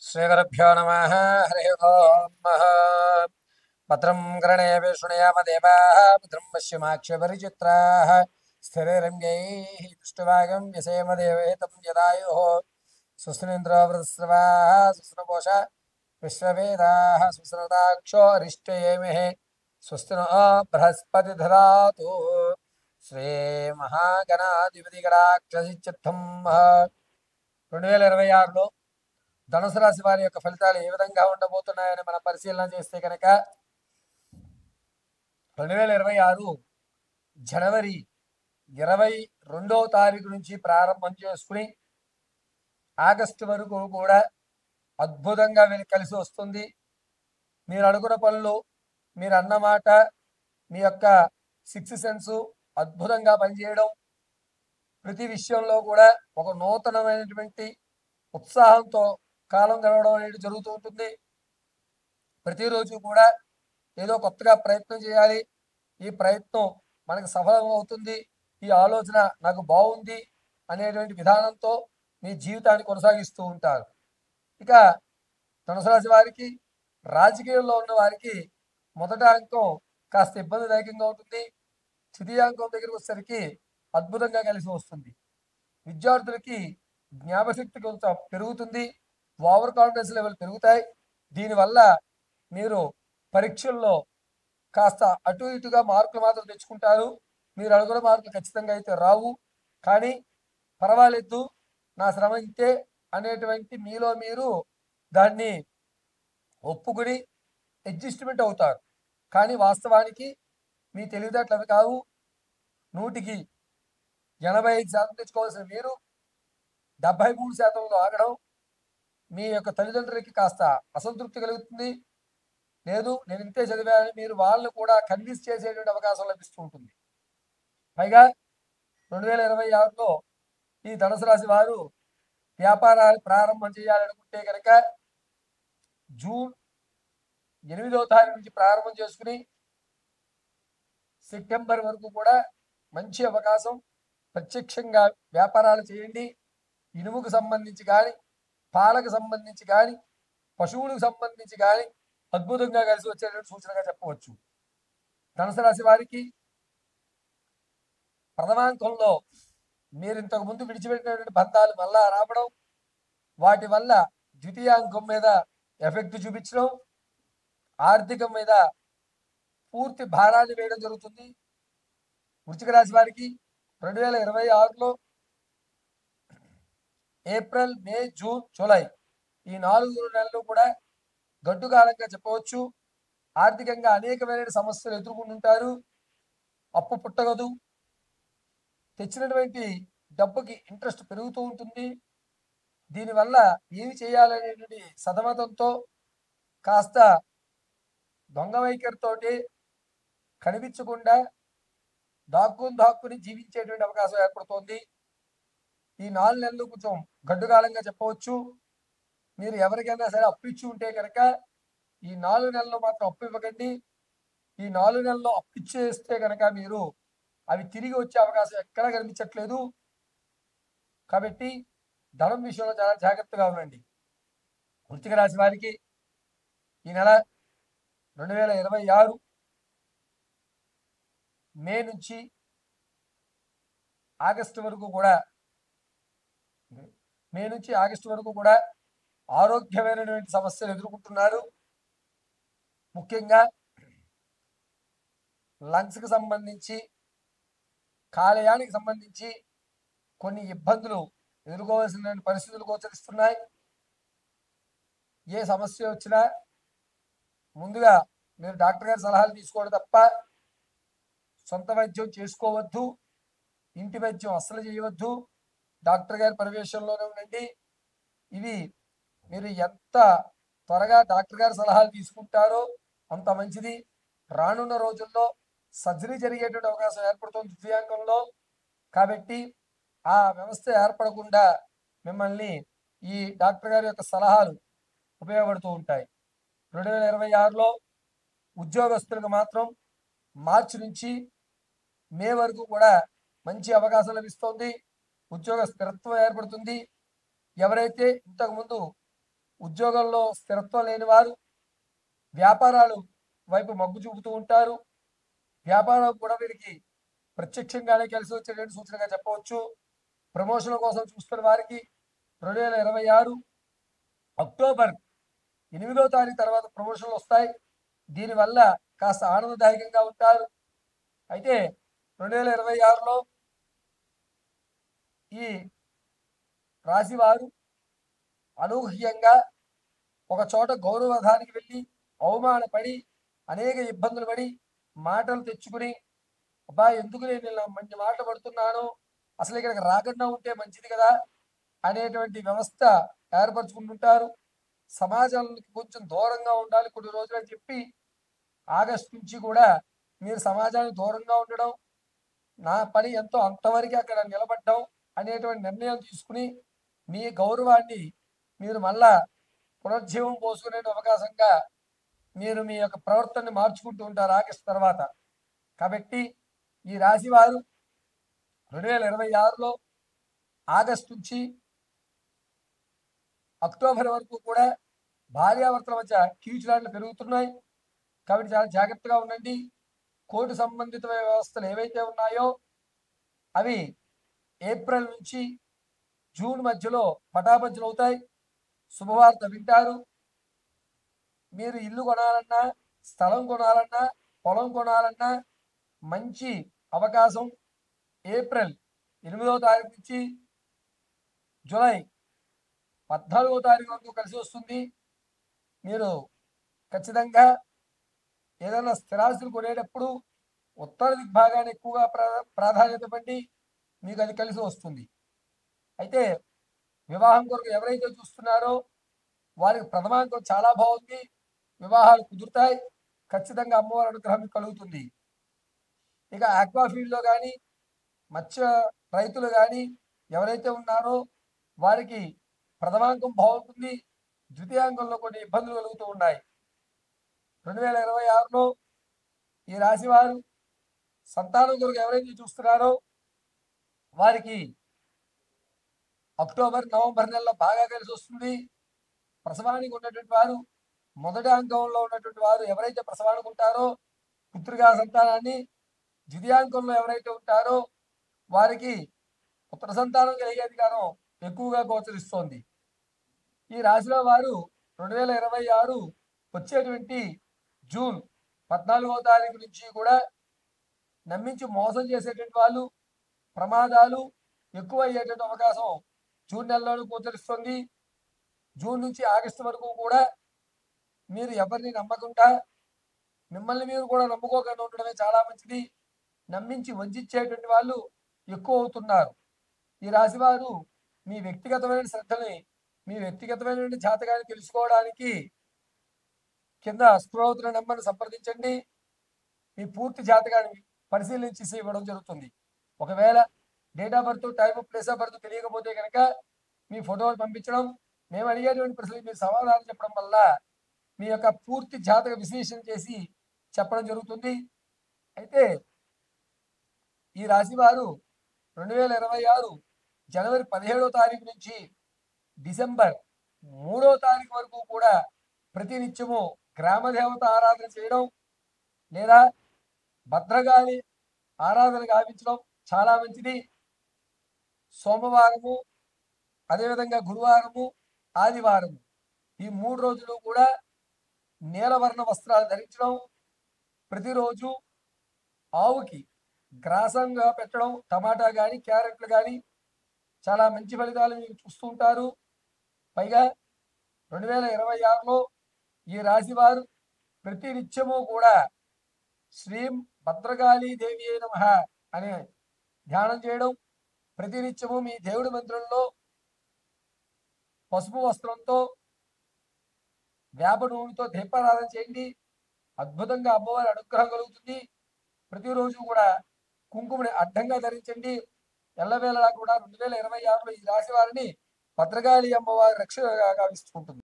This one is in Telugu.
श्रीगुरुभ्यो नमः। हरिः ओम्। भद्रं कर्णेभिः शृणुयामदेवाः भद्रं पश्यमाक्षपरिचित्राः स्थिरैरङ्गैः दृष्टवागं व्यसेमदेवहितं यदायुः सुस्नेन्द्रो वृतस्रवाः सुस्नपोषा विश्ववेदाः सुस्नदाक्षो अरिष्टयेमिः स्वस्ति नो बृहस्पतिर्दधातु శ్రీమహాగణాధిపతిగణాక్షసిత్తం 2026లో ధనుసు రాశి వారి యొక్క ఫలితాలు ఏ విధంగా ఉండబోతున్నాయని మనం పరిశీలన చేస్తే కనుక 2026 జనవరి 22వ తారీఖు నుంచి ప్రారంభం చేసుకుని ఆగస్టు వరకు కూడా అద్భుతంగా కలిసి వస్తుంది. మీరు అనుకున్న పనులు, మీరు అన్నమాట, మీ యొక్క సిక్స్త్ సెన్స్ అద్భుతంగా పనిచేయడం, ప్రతి విషయంలో కూడా ఒక నూతనమైనటువంటి ఉత్సాహంతో కాలం గడవడం అనేది జరుగుతూ ఉంటుంది. ప్రతిరోజు కూడా ఏదో కొత్తగా ప్రయత్నం చేయాలి, ఈ ప్రయత్నం మనకు సఫలం అవుతుంది, ఈ ఆలోచన నాకు బాగుంది అనేటువంటి విధానంతో మీ జీవితాన్ని కొనసాగిస్తూ ఉంటారు. ఇక ధనుసు రాశి వారికి, రాజకీయంలో ఉన్న వారికి మొదటి అంకం కాస్త ఇబ్బందిదాయకంగా ఉంటుంది. ద్వితీయాంకం దగ్గరికి వచ్చేసరికి అద్భుతంగా కలిసి వస్తుంది. విద్యార్థులకి జ్ఞాపశక్తి కొంచెం పెరుగుతుంది, ఓవర్ కాన్ఫిడెన్స్ లెవెల్ పెరుగుతాయి. దీనివల్ల మీరు పరీక్షల్లో కాస్త అటు ఇటుగా మార్కులు మాత్రం తెచ్చుకుంటారు. మీరు అనుకున్న మార్కులు ఖచ్చితంగా అయితే రావు, కానీ పర్వాలేదు, నా శ్రమ ఇంతే అనేటువంటి మీలో మీరు దాన్ని ఒప్పుకుని అడ్జస్ట్మెంట్ అవుతారు. కానీ వాస్తవానికి మీ తెలివితేటలు అవి కావు. 100కి 85% తెచ్చుకోవాల్సిన మీరు 73%లో ఆగడం మీ యొక్క తల్లిదండ్రులకి కాస్త అసంతృప్తి కలుగుతుంది. లేదు, నేను ఇంతే చదివానని మీరు వాళ్ళని కూడా కన్విన్స్ చేసేటువంటి అవకాశం లభిస్తూ ఉంటుంది. పైగా 2026లో ఈ ధనుసు రాశి వారు వ్యాపారాలు ప్రారంభం చేయాలనుకుంటే కనుక జూన్ 8వ తారీఖు నుంచి ప్రారంభం చేసుకుని సెప్టెంబర్ వరకు కూడా మంచి అవకాశం. ప్రత్యక్షంగా వ్యాపారాలు చేయండి. ఇనుముకు సంబంధించి కానీ, పాలకు సంబంధించి కానీ, పశువులకు సంబంధించి కానీ అద్భుతంగా కలిసి వచ్చేటువంటి సూచనగా చెప్పవచ్చు. ధనుసు రాశి వారికి ప్రథమాంకంలో మీరు ఇంతకు ముందు విడిచిపెట్టినటువంటి బంధాలు మళ్ళా రావడం, వాటి వల్ల ద్వితీయాంకం మీద ఎఫెక్ట్ చూపించడం, ఆర్థికం మీద పూర్తి భారాన్ని వేయడం జరుగుతుంది. వృశ్చిక రాశి వారికి 2026లో ఏప్రిల్, మే, జూన్, జూలై ఈ 4 నెలలు కూడా గడ్డు కాలంగా చెప్పవచ్చు. ఆర్థికంగా అనేకమైన సమస్యలు ఎదుర్కొంటుంటారు. అప్పు పుట్టగదు, తెచ్చినటువంటి డబ్బుకి ఇంట్రెస్ట్ పెరుగుతూ ఉంటుంది. దీనివల్ల ఏమి చేయాలనేటువంటి సతమతంతో కాస్త దొంగ వైఖరితోటి కనిపించకుండా దాక్కుని జీవించేటువంటి అవకాశం ఏర్పడుతోంది. ఈ 4 నెలలు కొంచెం గడ్డుకాలంగా చెప్పవచ్చు. మీరు ఎవరికైనా సరే అప్పు ఇచ్చి ఉంటే కనుక ఈ 4 నెలల్లో మాత్రం అప్పు ఇవ్వకండి. ఈ 4 నెలల్లో అప్పు ఇచ్చేస్తే కనుక మీరు అవి తిరిగి వచ్చే అవకాశం ఎక్కడా కనిపించట్లేదు. కాబట్టి ధనం విషయంలో చాలా జాగ్రత్తగా ఉండండి. వృశ్చిక రాశి వారికి ఈ నెల 2026 మే నుంచి ఆగస్టు వరకు కూడా ఆరోగ్యమైనటువంటి సమస్యలు ఎదుర్కొంటున్నారు. ముఖ్యంగా లంగ్స్కి సంబంధించి, కాలేయానికి సంబంధించి కొన్ని ఇబ్బందులు ఎదుర్కోవాల్సిన పరిస్థితులు గోచరిస్తున్నాయి. ఏ సమస్య వచ్చినా ముందుగా మీరు డాక్టర్ గారి సలహాలు తీసుకోవడం తప్ప సొంత వైద్యం చేసుకోవద్దు. ఇంటి వైద్యం అస్సలు చేయవద్దు. డాక్టర్ గారి పర్యవేక్షణలోనే ఉండండి. ఇవి మీరు ఎంత త్వరగా డాక్టర్ గారి సలహాలు తీసుకుంటారో అంత మంచిది. రానున్న రోజుల్లో సర్జరీ జరిగేటువంటి అవకాశం ఏర్పడుతుంది ద్వితీయాంకంలో. కాబట్టి ఆ వ్యవస్థ ఏర్పడకుండా మిమ్మల్ని ఈ డాక్టర్ గారి యొక్క సలహాలు ఉపయోగపడుతూ ఉంటాయి. 2026లో ఉద్యోగస్తులకు మాత్రం మార్చి నుంచి మే వరకు కూడా మంచి అవకాశం లభిస్తుంది. ఉద్యోగ స్థిరత్వం ఏర్పడుతుంది. ఎవరైతే ఇంతకుముందు ఉద్యోగంలో స్థిరత్వం లేని వారు వ్యాపారాలు వైపు మొగ్గు చూపుతూ ఉంటారు. వ్యాపారం కూడా వీరికి ప్రత్యక్షంగానే కలిసి వచ్చేటువంటి సూచనగా చెప్పవచ్చు. ప్రమోషన్ కోసం చూస్తున్న వారికి 2026 అక్టోబర్ 8వ తారీఖు తర్వాత ప్రమోషన్లు వస్తాయి. దీనివల్ల కాస్త ఆనందదాయకంగా ఉంటారు. అయితే 2026లో ఈ రాశి వారు అనూహ్యంగా ఒక చోట గౌరవధానికి వెళ్ళి అవమానపడి అనేక ఇబ్బందులు పడి మాటలు తెచ్చుకుని అబ్బా ఎందుకు నేను ఇలా మంచి మాటలు పడుతున్నాను, అసలు ఇక్కడికి రాకుండా ఉంటే మంచిది కదా అనేటువంటి వ్యవస్థ ఏర్పరచుకుంటుంటారు. సమాజానికి కొంచెం దూరంగా ఉండాలి కొన్ని రోజులు అని చెప్పి ఆగస్టు నుంచి కూడా మీరు సమాజానికి దూరంగా ఉండడం, నా పని ఎంతో అంతవరకు అక్కడ నిలబడ్డం అనేటువంటి నిర్ణయం తీసుకుని మీ గౌరవాన్ని మీరు మళ్ళా పునర్జీవం పోసుకునే అవకాశంగా మీరు మీ యొక్క ప్రవర్తనని మార్చుకుంటూ ఉంటారు ఆగస్టు తర్వాత. కాబట్టి ఈ రాశి వారు 2026లో ఆగస్టు నుంచి అక్టోబర్ వరకు కూడా భార్యాభర్తల మధ్య కీచులాట్లు పెరుగుతున్నాయి. కాబట్టి చాలా జాగ్రత్తగా ఉండండి. కోర్టు సంబంధిత వ్యవస్థలు ఏవైతే ఉన్నాయో అవి ఏప్రిల్ నుంచి జూన్ మధ్యలో పటాపంచలు అవుతాయి. శుభవార్త వింటారు. మీరు ఇల్లు కొనాలన్నా, స్థలం కొనాలన్నా, పొలం కొనాలన్నా మంచి అవకాశం ఏప్రిల్ 8వ తారీఖు నుంచి జూలై 14వ తారీఖు వరకు కలిసి వస్తుంది. మీరు ఖచ్చితంగా ఏదైనా స్థిరాస్తులు కొనేటప్పుడు ఉత్తర దిగ్భాగాన్ని ఎక్కువగా ప్రాధాన్యత ఇవ్వండి, మీకు అది కలిసి వస్తుంది. అయితే వివాహం కొరకు ఎవరైతే చూస్తున్నారో వారికి ప్రథమాంకం చాలా బాగుంది, వివాహాలు కుదురుతాయి. ఖచ్చితంగా అమ్మవారి అనుగ్రహం కలుగుతుంది. ఇక ఆక్వాఫీల్డ్లో కానీ మత్స్య రైతులు కానీ ఎవరైతే ఉన్నారో వారికి ప్రథమాంకం బాగుంటుంది, ద్వితీయాంకంలో కొన్ని ఇబ్బందులు కలుగుతూ ఉన్నాయి. 2026లో ఈ రాశి వారు సంతానం కొరకు ఎవరైతే చూస్తున్నారో వారికి అక్టోబర్ నవంబర్ నెలలో బాగా కలిసి వస్తుంది. ప్రసవానికి ఉన్నటువంటి వారు మొదటి అంకంలో ఉన్నటువంటి వారు ఎవరైతే ప్రసవానికి ఉంటారో పుత్రికా సంతానాన్ని, ద్వితీయాంకంలో ఎవరైతే ఉంటారో వారికి పుత్ర సంతానం కలిగే అధికారం ఎక్కువగా గోచరిస్తోంది. ఈ రాశిలో వారు 2026 వచ్చేటువంటి జూన్ 14వ తారీఖు నుంచి కూడా నమ్మించి మోసం చేసేటువంటి వాళ్ళు, ప్రమాదాలు ఎక్కువ అయ్యేటువంటి అవకాశం జూన్ నెలలోనూ గోచరిస్తుంది. జూన్ నుంచి ఆగస్టు వరకు కూడా మీరు ఎవరిని నమ్మకుండా మిమ్మల్ని మీరు కూడా నమ్ముకోకుండా ఉండడమే చాలా మంచిది. నమ్మించి వంచేటువంటి వాళ్ళు ఎక్కువ అవుతున్నారు. ఈ రాశి వారు మీ వ్యక్తిగతమైన శ్రద్ధని, మీ వ్యక్తిగతమైన జాతకాన్ని తెలుసుకోవడానికి కింద స్క్రోల్ అవుతున్న నెంబర్ని సంప్రదించండి. మీ పూర్తి జాతకాన్ని పరిశీలించి ఇవ్వడం జరుగుతుంది. ఒకవేళ date of birth, time, place of birth తెలియకపోతే కనుక మీ ఫోటోలు పంపించడం, మేము అడిగేటువంటి ప్రశ్నలు మీరు సమాధానం చెప్పడం వల్ల మీ యొక్క పూర్తి జాతక విశ్లేషణ చేసి చెప్పడం జరుగుతుంది. అయితే ఈ రాశి వారు 2026 జనవరి 17వ తారీఖు నుంచి డిసెంబర్ 3వ తారీఖు వరకు కూడా ప్రతినిత్యము గ్రామదేవత ఆరాధన చేయడం లేదా భద్రకాళి ఆరాధన గావించడం చాలా మంచిది. సోమవారము, అదేవిధంగా గురువారము, ఆదివారము ఈ 3 రోజులు కూడా నీలవర్ణ వస్త్రాలు ధరించడం, ప్రతిరోజు ఆవుకి గ్రాసంగా పెట్టడం, టమాటా కానీ క్యారెట్లు కానీ చాలా మంచి ఫలితాలు మీరు చూస్తూ ఉంటారు. పైగా 2026లో ఈ రాశి వారు ప్రతినిత్యము కూడా శ్రీం భద్రకాళీ దేవి నమః అనే ధ్యానం చేయడం, ప్రతినిత్యము మీ దేవుడి మందిరంలో పసుపు వస్త్రంతో వేప నూనెతో దీపారాధన చేయండి. అద్భుతంగా అమ్మవారి అనుగ్రహం కలుగుతుంది. ప్రతిరోజు కూడా కుంకుమని అడ్డంగా ధరించండి. ఎల్లవేళలా కూడా 2026లో ఈ రాశి వారిని భద్రకాళి అమ్మవారి రక్షణగా గావిస్తూ ఉంటుంది.